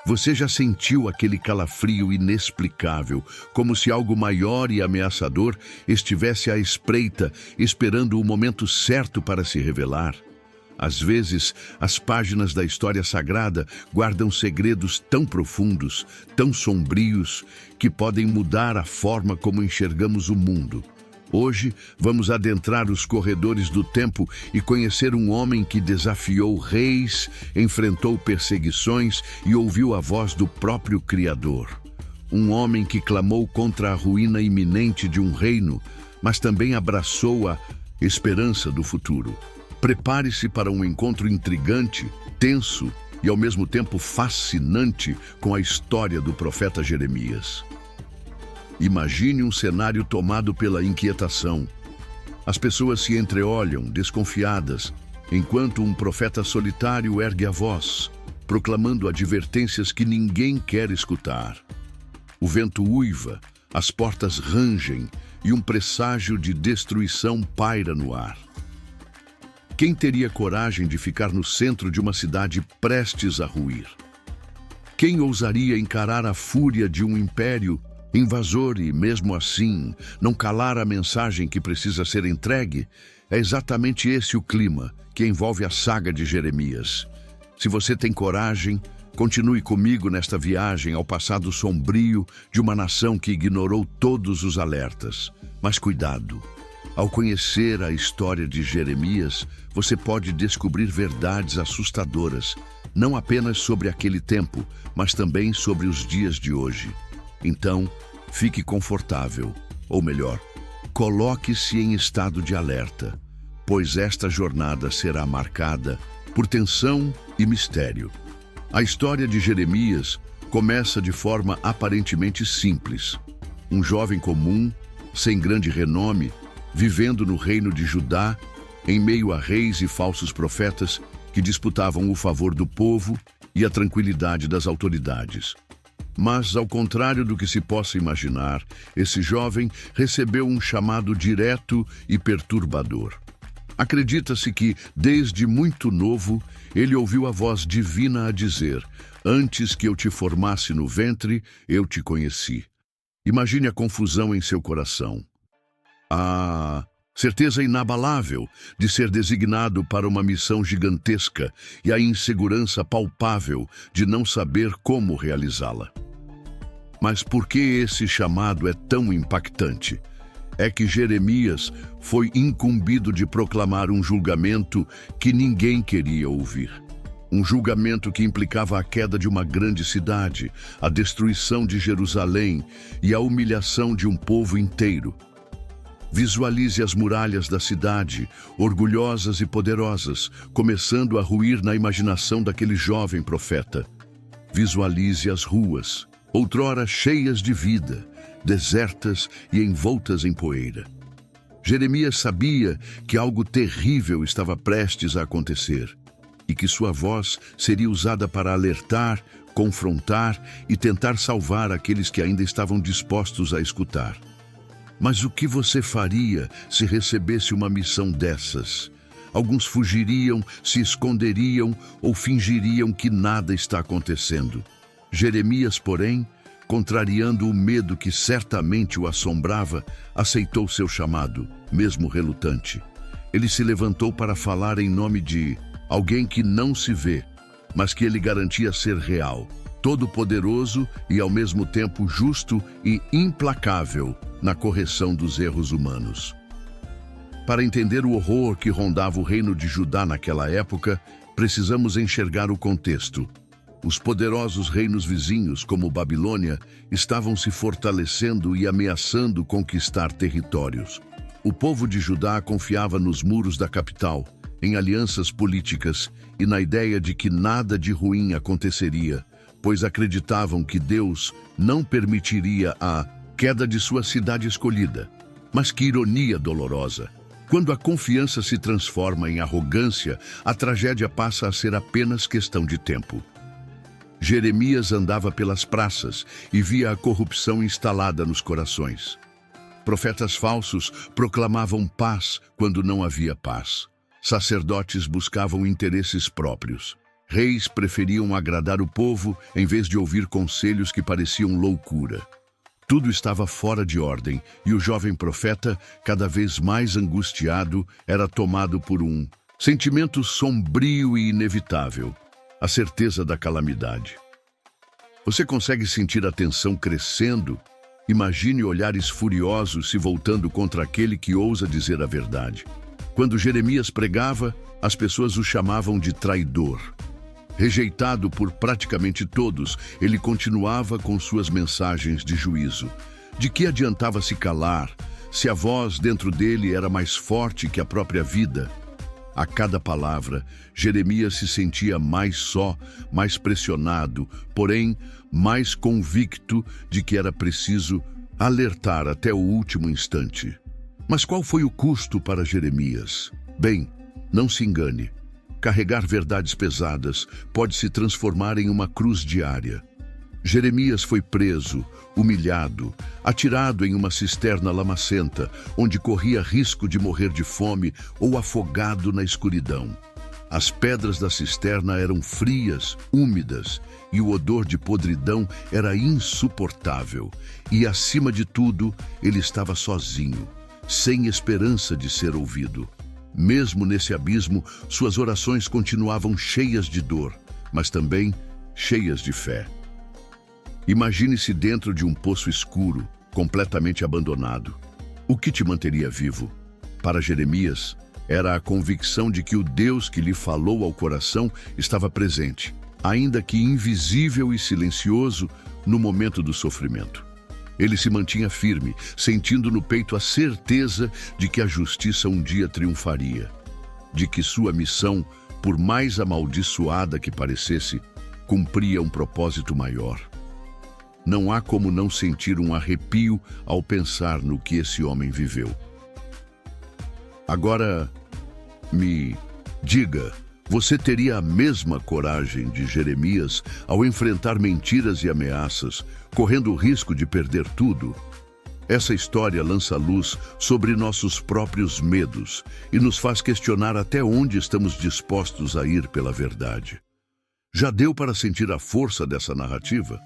Você já sentiu aquele calafrio inexplicável, como se algo maior e ameaçador estivesse à espreita, esperando o momento certo para se revelar? Às vezes, as páginas da história sagrada guardam segredos tão profundos, tão sombrios, que podem mudar a forma como enxergamos o mundo. Hoje, vamos adentrar os corredores do tempo e conhecer um homem que desafiou reis, enfrentou perseguições e ouviu a voz do próprio Criador. Um homem que clamou contra a ruína iminente de um reino, mas também abraçou a esperança do futuro. Prepare-se para um encontro intrigante, tenso e ao mesmo tempo fascinante com a história do profeta Jeremias. Imagine um cenário tomado pela inquietação. As pessoas se entreolham, desconfiadas, enquanto um profeta solitário ergue a voz, proclamando advertências que ninguém quer escutar. O vento uiva, as portas rangem e um presságio de destruição paira no ar. Quem teria coragem de ficar no centro de uma cidade prestes a ruir? Quem ousaria encarar a fúria de um império invasor e, mesmo assim, não calar a mensagem que precisa ser entregue? É exatamente esse o clima que envolve a saga de Jeremias. Se você tem coragem, continue comigo nesta viagem ao passado sombrio de uma nação que ignorou todos os alertas. Mas cuidado! Ao conhecer a história de Jeremias, você pode descobrir verdades assustadoras, não apenas sobre aquele tempo, mas também sobre os dias de hoje. Então, fique confortável, ou melhor, coloque-se em estado de alerta, pois esta jornada será marcada por tensão e mistério. A história de Jeremias começa de forma aparentemente simples. Um jovem comum, sem grande renome, vivendo no reino de Judá, em meio a reis e falsos profetas que disputavam o favor do povo e a tranquilidade das autoridades. Mas, ao contrário do que se possa imaginar, esse jovem recebeu um chamado direto e perturbador. Acredita-se que, desde muito novo, ele ouviu a voz divina a dizer: "Antes que eu te formasse no ventre, eu te conheci." Imagine a confusão em seu coração. A certeza inabalável de ser designado para uma missão gigantesca e a insegurança palpável de não saber como realizá-la. Mas por que esse chamado é tão impactante? É que Jeremias foi incumbido de proclamar um julgamento que ninguém queria ouvir. Um julgamento que implicava a queda de uma grande cidade, a destruição de Jerusalém e a humilhação de um povo inteiro. Visualize as muralhas da cidade, orgulhosas e poderosas, começando a ruir na imaginação daquele jovem profeta. Visualize as ruas, outrora cheias de vida, desertas e envoltas em poeira. Jeremias sabia que algo terrível estava prestes a acontecer e que sua voz seria usada para alertar, confrontar e tentar salvar aqueles que ainda estavam dispostos a escutar. Mas o que você faria se recebesse uma missão dessas? Alguns fugiriam, se esconderiam ou fingiriam que nada está acontecendo. Jeremias, porém, contrariando o medo que certamente o assombrava, aceitou seu chamado, mesmo relutante. Ele se levantou para falar em nome de alguém que não se vê, mas que ele garantia ser real, todo-poderoso e ao mesmo tempo justo e implacável na correção dos erros humanos. Para entender o horror que rondava o reino de Judá naquela época, precisamos enxergar o contexto. Os poderosos reinos vizinhos, como Babilônia, estavam se fortalecendo e ameaçando conquistar territórios. O povo de Judá confiava nos muros da capital, em alianças políticas e na ideia de que nada de ruim aconteceria, pois acreditavam que Deus não permitiria a queda de sua cidade escolhida. Mas que ironia dolorosa! Quando a confiança se transforma em arrogância, a tragédia passa a ser apenas questão de tempo. Jeremias andava pelas praças e via a corrupção instalada nos corações. Profetas falsos proclamavam paz quando não havia paz. Sacerdotes buscavam interesses próprios. Reis preferiam agradar o povo em vez de ouvir conselhos que pareciam loucura. Tudo estava fora de ordem e o jovem profeta, cada vez mais angustiado, era tomado por um sentimento sombrio e inevitável, a certeza da calamidade. Você consegue sentir a tensão crescendo? Imagine olhares furiosos se voltando contra aquele que ousa dizer a verdade. Quando Jeremias pregava, as pessoas o chamavam de traidor. Rejeitado por praticamente todos, ele continuava com suas mensagens de juízo. De que adiantava se calar, se a voz dentro dele era mais forte que a própria vida? A cada palavra, Jeremias se sentia mais só, mais pressionado, porém, mais convicto de que era preciso alertar até o último instante. Mas qual foi o custo para Jeremias? Bem, não se engane. Carregar verdades pesadas pode se transformar em uma cruz diária. Jeremias foi preso, humilhado, atirado em uma cisterna lamacenta, onde corria risco de morrer de fome ou afogado na escuridão. As pedras da cisterna eram frias, úmidas, e o odor de podridão era insuportável. E, acima de tudo, ele estava sozinho, sem esperança de ser ouvido. Mesmo nesse abismo, suas orações continuavam cheias de dor, mas também cheias de fé. Imagine-se dentro de um poço escuro, completamente abandonado. O que te manteria vivo? Para Jeremias, era a convicção de que o Deus que lhe falou ao coração estava presente, ainda que invisível e silencioso, no momento do sofrimento. Ele se mantinha firme, sentindo no peito a certeza de que a justiça um dia triunfaria, de que sua missão, por mais amaldiçoada que parecesse, cumpria um propósito maior. Não há como não sentir um arrepio ao pensar no que esse homem viveu. Agora, me diga, você teria a mesma coragem de Jeremias ao enfrentar mentiras e ameaças, correndo o risco de perder tudo? Essa história lança luz sobre nossos próprios medos e nos faz questionar até onde estamos dispostos a ir pela verdade. Já deu para sentir a força dessa narrativa?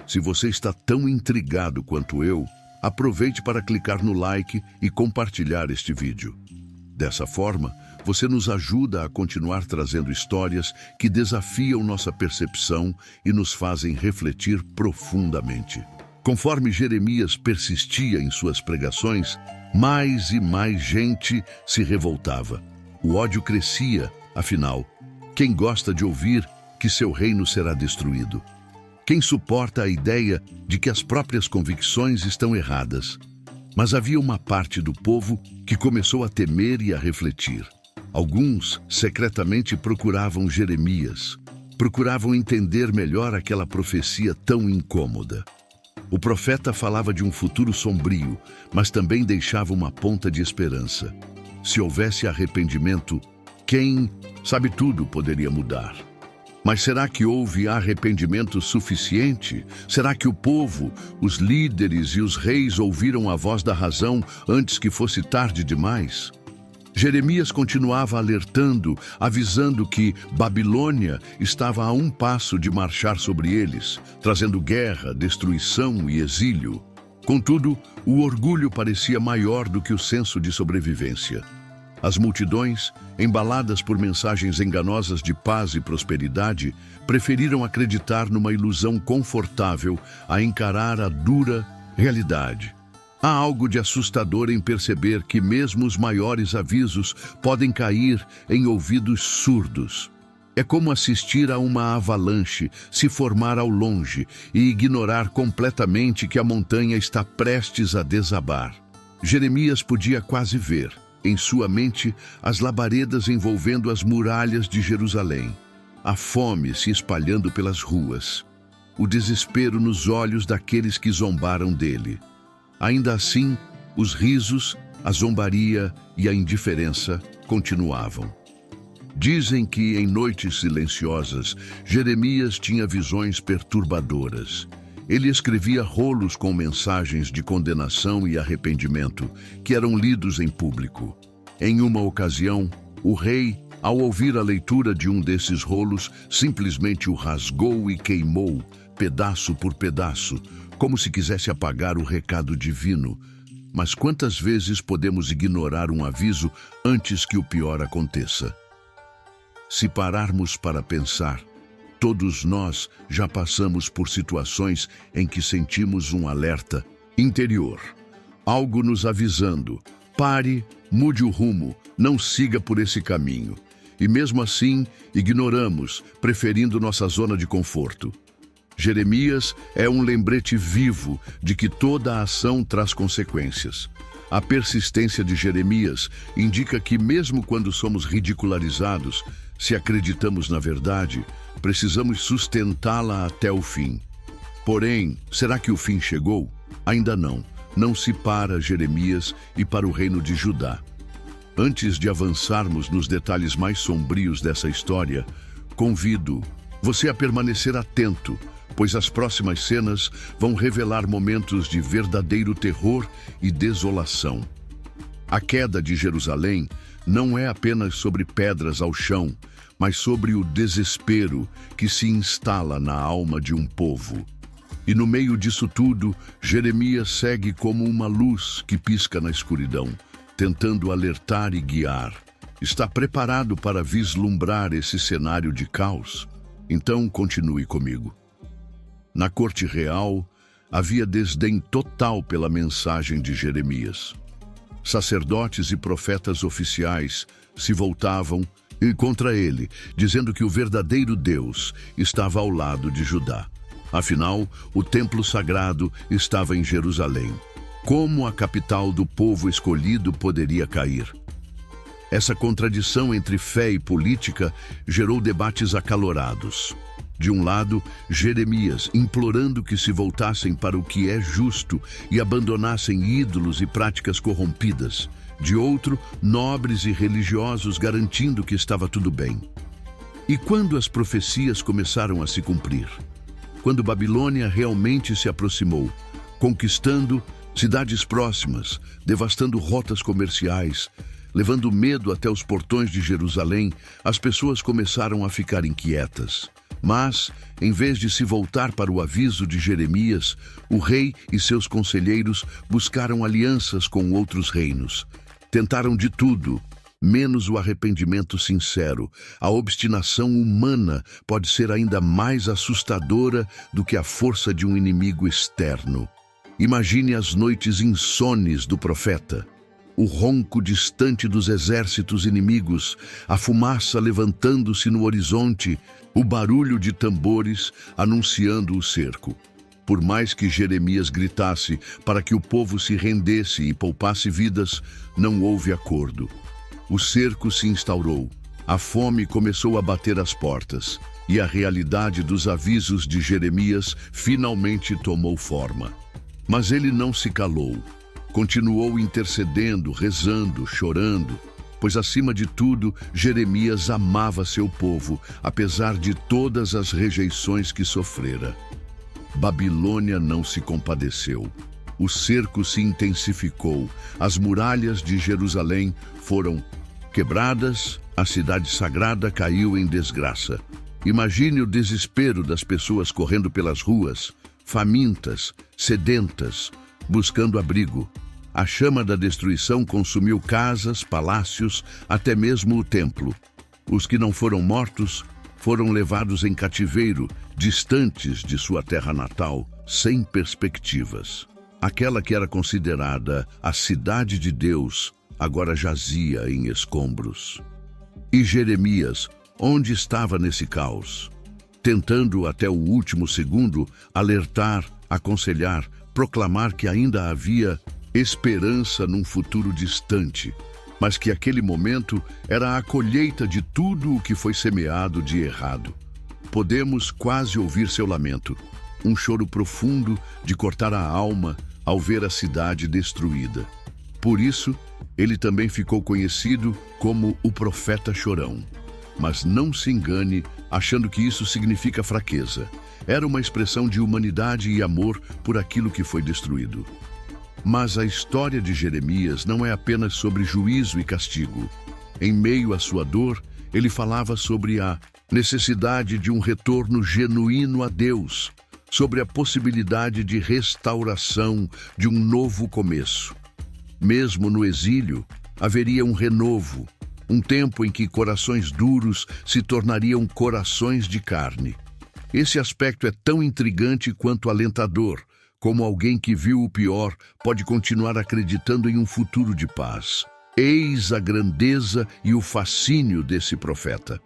Se você está tão intrigado quanto eu, aproveite para clicar no like e compartilhar este vídeo. Dessa forma, você nos ajuda a continuar trazendo histórias que desafiam nossa percepção e nos fazem refletir profundamente. Conforme Jeremias persistia em suas pregações, mais e mais gente se revoltava. O ódio crescia, afinal, quem gosta de ouvir que seu reino será destruído? Quem suporta a ideia de que as próprias convicções estão erradas? Mas havia uma parte do povo que começou a temer e a refletir. Alguns secretamente procuravam Jeremias, procuravam entender melhor aquela profecia tão incômoda. O profeta falava de um futuro sombrio, mas também deixava uma ponta de esperança. Se houvesse arrependimento, quem sabe tudo poderia mudar. Mas será que houve arrependimento suficiente? Será que o povo, os líderes e os reis ouviram a voz da razão antes que fosse tarde demais? Jeremias continuava alertando, avisando que Babilônia estava a um passo de marchar sobre eles, trazendo guerra, destruição e exílio. Contudo, o orgulho parecia maior do que o senso de sobrevivência. As multidões, embaladas por mensagens enganosas de paz e prosperidade, preferiram acreditar numa ilusão confortável a encarar a dura realidade. Há algo de assustador em perceber que mesmo os maiores avisos podem cair em ouvidos surdos. É como assistir a uma avalanche se formar ao longe e ignorar completamente que a montanha está prestes a desabar. Jeremias podia quase ver, em sua mente, as labaredas envolvendo as muralhas de Jerusalém, a fome se espalhando pelas ruas, o desespero nos olhos daqueles que zombaram dele. Ainda assim, os risos, a zombaria e a indiferença continuavam. Dizem que, em noites silenciosas, Jeremias tinha visões perturbadoras. Ele escrevia rolos com mensagens de condenação e arrependimento, que eram lidos em público. Em uma ocasião, o rei, Ao ouvir a leitura de um desses rolos, simplesmente o rasgou e queimou, pedaço por pedaço, como se quisesse apagar o recado divino. Mas quantas vezes podemos ignorar um aviso antes que o pior aconteça? Se pararmos para pensar, todos nós já passamos por situações em que sentimos um alerta interior, algo nos avisando: pare, mude o rumo, não siga por esse caminho. E mesmo assim, ignoramos, preferindo nossa zona de conforto. Jeremias é um lembrete vivo de que toda ação traz consequências. A persistência de Jeremias indica que mesmo quando somos ridicularizados, se acreditamos na verdade, precisamos sustentá-la até o fim. Porém, será que o fim chegou? Ainda não. Não se para Jeremias e para o reino de Judá. Antes de avançarmos nos detalhes mais sombrios dessa história, convido você a permanecer atento, pois as próximas cenas vão revelar momentos de verdadeiro terror e desolação. A queda de Jerusalém não é apenas sobre pedras ao chão, mas sobre o desespero que se instala na alma de um povo. E no meio disso tudo, Jeremias segue como uma luz que pisca na escuridão, tentando alertar e guiar. Está preparado para vislumbrar esse cenário de caos? Então continue comigo. Na corte real, havia desdém total pela mensagem de Jeremias. Sacerdotes e profetas oficiais se voltavam contra ele, dizendo que o verdadeiro Deus estava ao lado de Judá. Afinal, o templo sagrado estava em Jerusalém. Como a capital do povo escolhido poderia cair? Essa contradição entre fé e política gerou debates acalorados. De um lado, Jeremias implorando que se voltassem para o que é justo e abandonassem ídolos e práticas corrompidas. De outro, nobres e religiosos garantindo que estava tudo bem. E quando as profecias começaram a se cumprir? Quando Babilônia realmente se aproximou, conquistando cidades próximas, devastando rotas comerciais, levando medo até os portões de Jerusalém, as pessoas começaram a ficar inquietas. Mas, em vez de se voltar para o aviso de Jeremias, o rei e seus conselheiros buscaram alianças com outros reinos. Tentaram de tudo, menos o arrependimento sincero. A obstinação humana pode ser ainda mais assustadora do que a força de um inimigo externo. Imagine as noites insones do profeta. O ronco distante dos exércitos inimigos, a fumaça levantando-se no horizonte, o barulho de tambores anunciando o cerco. Por mais que Jeremias gritasse para que o povo se rendesse e poupasse vidas, não houve acordo. O cerco se instaurou, a fome começou a bater às portas, e a realidade dos avisos de Jeremias finalmente tomou forma. Mas ele não se calou. Continuou intercedendo, rezando, chorando, pois acima de tudo, Jeremias amava seu povo, apesar de todas as rejeições que sofrera. Babilônia não se compadeceu. O cerco se intensificou, as muralhas de Jerusalém foram quebradas, a cidade sagrada caiu em desgraça. Imagine o desespero das pessoas correndo pelas ruas, famintas, sedentas, buscando abrigo. A chama da destruição consumiu casas, palácios, até mesmo o templo. Os que não foram mortos foram levados em cativeiro, distantes de sua terra natal, sem perspectivas. Aquela que era considerada a cidade de Deus, agora jazia em escombros. E Jeremias, onde estava nesse caos? Tentando até o último segundo alertar, aconselhar, proclamar que ainda havia esperança num futuro distante, mas que aquele momento era a colheita de tudo o que foi semeado de errado. Podemos quase ouvir seu lamento, um choro profundo de cortar a alma ao ver a cidade destruída. Por isso, ele também ficou conhecido como o profeta chorão. Mas não se engane achando que isso significa fraqueza. Era uma expressão de humanidade e amor por aquilo que foi destruído. Mas a história de Jeremias não é apenas sobre juízo e castigo. Em meio à sua dor, Ele falava sobre a necessidade de um retorno genuíno a Deus, sobre a possibilidade de restauração, de um novo começo. Mesmo no exílio, haveria um renovo, um tempo em que corações duros se tornariam corações de carne. Esse aspecto é tão intrigante quanto alentador, como alguém que viu o pior pode continuar acreditando em um futuro de paz. Eis a grandeza e o fascínio desse profeta.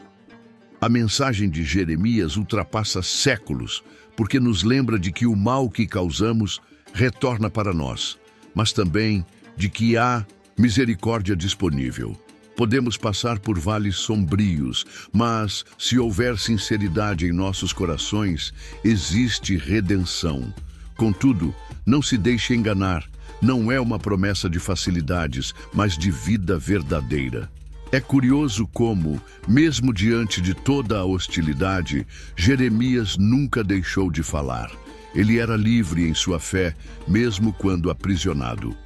A mensagem de Jeremias ultrapassa séculos, porque nos lembra de que o mal que causamos retorna para nós, mas também de que há misericórdia disponível. Podemos passar por vales sombrios, mas se houver sinceridade em nossos corações, existe redenção. Contudo, não se deixe enganar, não é uma promessa de facilidades, mas de vida verdadeira. É curioso como, mesmo diante de toda a hostilidade, Jeremias nunca deixou de falar. Ele era livre em sua fé, mesmo quando aprisionado.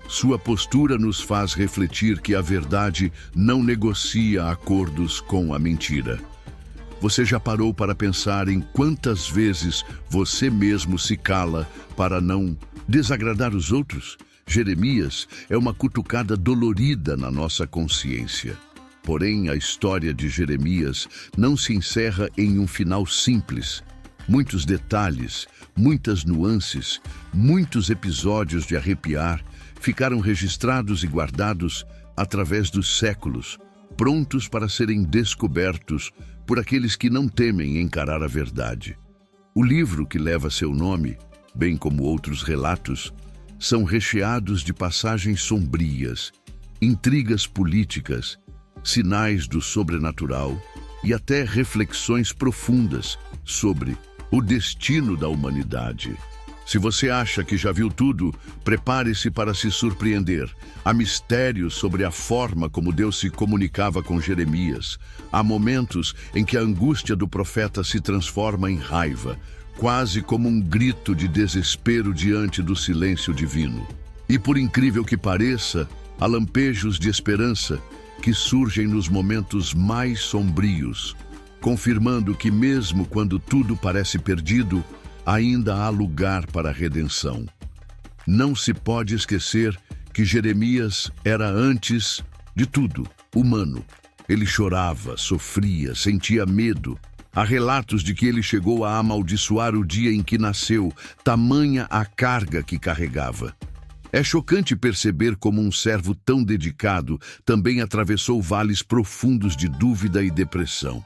Sua postura nos faz refletir que a verdade não negocia acordos com a mentira. Você já parou para pensar em quantas vezes você mesmo se cala para não desagradar os outros? Jeremias é uma cutucada dolorida na nossa consciência. Porém, a história de Jeremias não se encerra em um final simples. Muitos detalhes, muitas nuances, muitos episódios de arrepiar ficaram registrados e guardados através dos séculos, prontos para serem descobertos por aqueles que não temem encarar a verdade. O livro que leva seu nome, bem como outros relatos, são recheados de passagens sombrias, intrigas políticas, sinais do sobrenatural e até reflexões profundas sobre o destino da humanidade. Se você acha que já viu tudo, prepare-se para se surpreender. Há mistérios sobre a forma como Deus se comunicava com Jeremias. Há momentos em que a angústia do profeta se transforma em raiva, quase como um grito de desespero diante do silêncio divino. E por incrível que pareça, há lampejos de esperança que surgem nos momentos mais sombrios, confirmando que mesmo quando tudo parece perdido, ainda há lugar para a redenção. Não se pode esquecer que Jeremias era, antes de tudo, humano. Ele chorava, sofria, sentia medo. Há relatos de que ele chegou a amaldiçoar o dia em que nasceu, tamanha a carga que carregava. É chocante perceber como um servo tão dedicado também atravessou vales profundos de dúvida e depressão.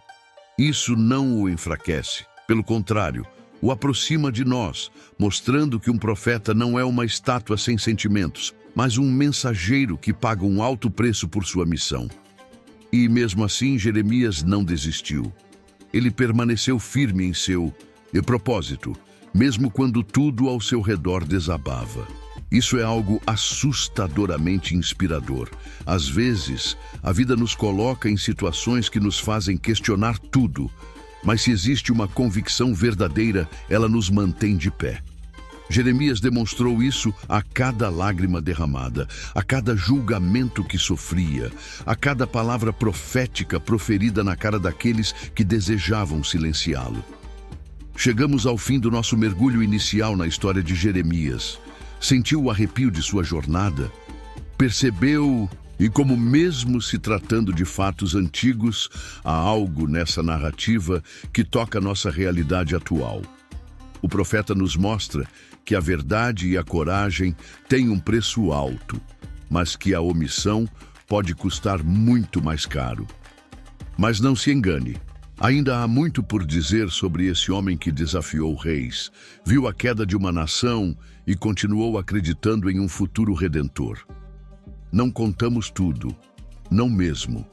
Isso não o enfraquece, pelo contrário, o aproxima de nós, mostrando que um profeta não é uma estátua sem sentimentos, mas um mensageiro que paga um alto preço por sua missão. E mesmo assim, Jeremias não desistiu. Ele permaneceu firme em seu propósito, mesmo quando tudo ao seu redor desabava. Isso é algo assustadoramente inspirador. Às vezes, a vida nos coloca em situações que nos fazem questionar tudo, mas se existe uma convicção verdadeira, ela nos mantém de pé. Jeremias demonstrou isso a cada lágrima derramada, a cada julgamento que sofria, a cada palavra profética proferida na cara daqueles que desejavam silenciá-lo. Chegamos ao fim do nosso mergulho inicial na história de Jeremias. Sentiu o arrepio de sua jornada? Percebeu e como, mesmo se tratando de fatos antigos, há algo nessa narrativa que toca nossa realidade atual. O profeta nos mostra que a verdade e a coragem têm um preço alto, mas que a omissão pode custar muito mais caro. Mas não se engane, ainda há muito por dizer sobre esse homem que desafiou reis, viu a queda de uma nação e continuou acreditando em um futuro redentor. Não contamos tudo, não mesmo.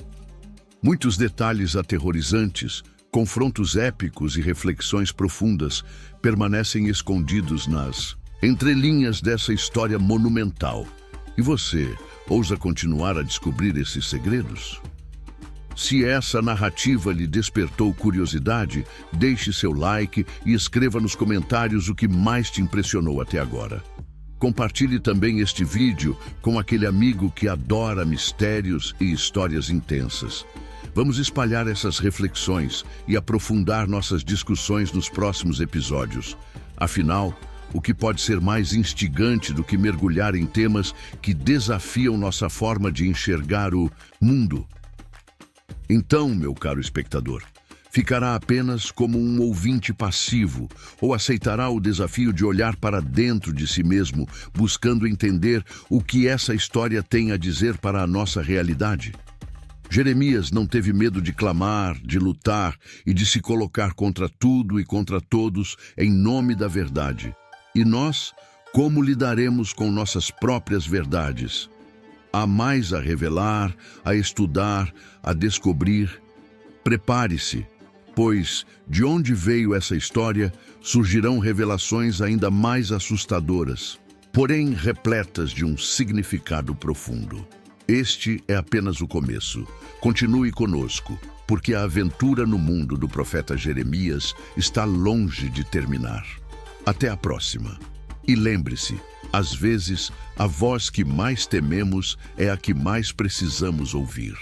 Muitos detalhes aterrorizantes, confrontos épicos e reflexões profundas permanecem escondidos nas entrelinhas dessa história monumental. E você ousa continuar a descobrir esses segredos? Se essa narrativa lhe despertou curiosidade, deixe seu like e escreva nos comentários o que mais te impressionou até agora. Compartilhe também este vídeo com aquele amigo que adora mistérios e histórias intensas. Vamos espalhar essas reflexões e aprofundar nossas discussões nos próximos episódios. Afinal, o que pode ser mais instigante do que mergulhar em temas que desafiam nossa forma de enxergar o mundo? Então, meu caro espectador, ficará apenas como um ouvinte passivo ou aceitará o desafio de olhar para dentro de si mesmo, buscando entender o que essa história tem a dizer para a nossa realidade? Jeremias não teve medo de clamar, de lutar e de se colocar contra tudo e contra todos em nome da verdade. E nós, como lidaremos com nossas próprias verdades? Há mais a revelar, a estudar, a descobrir. Prepare-se, pois de onde veio essa história surgirão revelações ainda mais assustadoras, porém repletas de um significado profundo. Este é apenas o começo. Continue conosco, porque a aventura no mundo do profeta Jeremias está longe de terminar. Até a próxima. E lembre-se, às vezes, a voz que mais tememos é a que mais precisamos ouvir.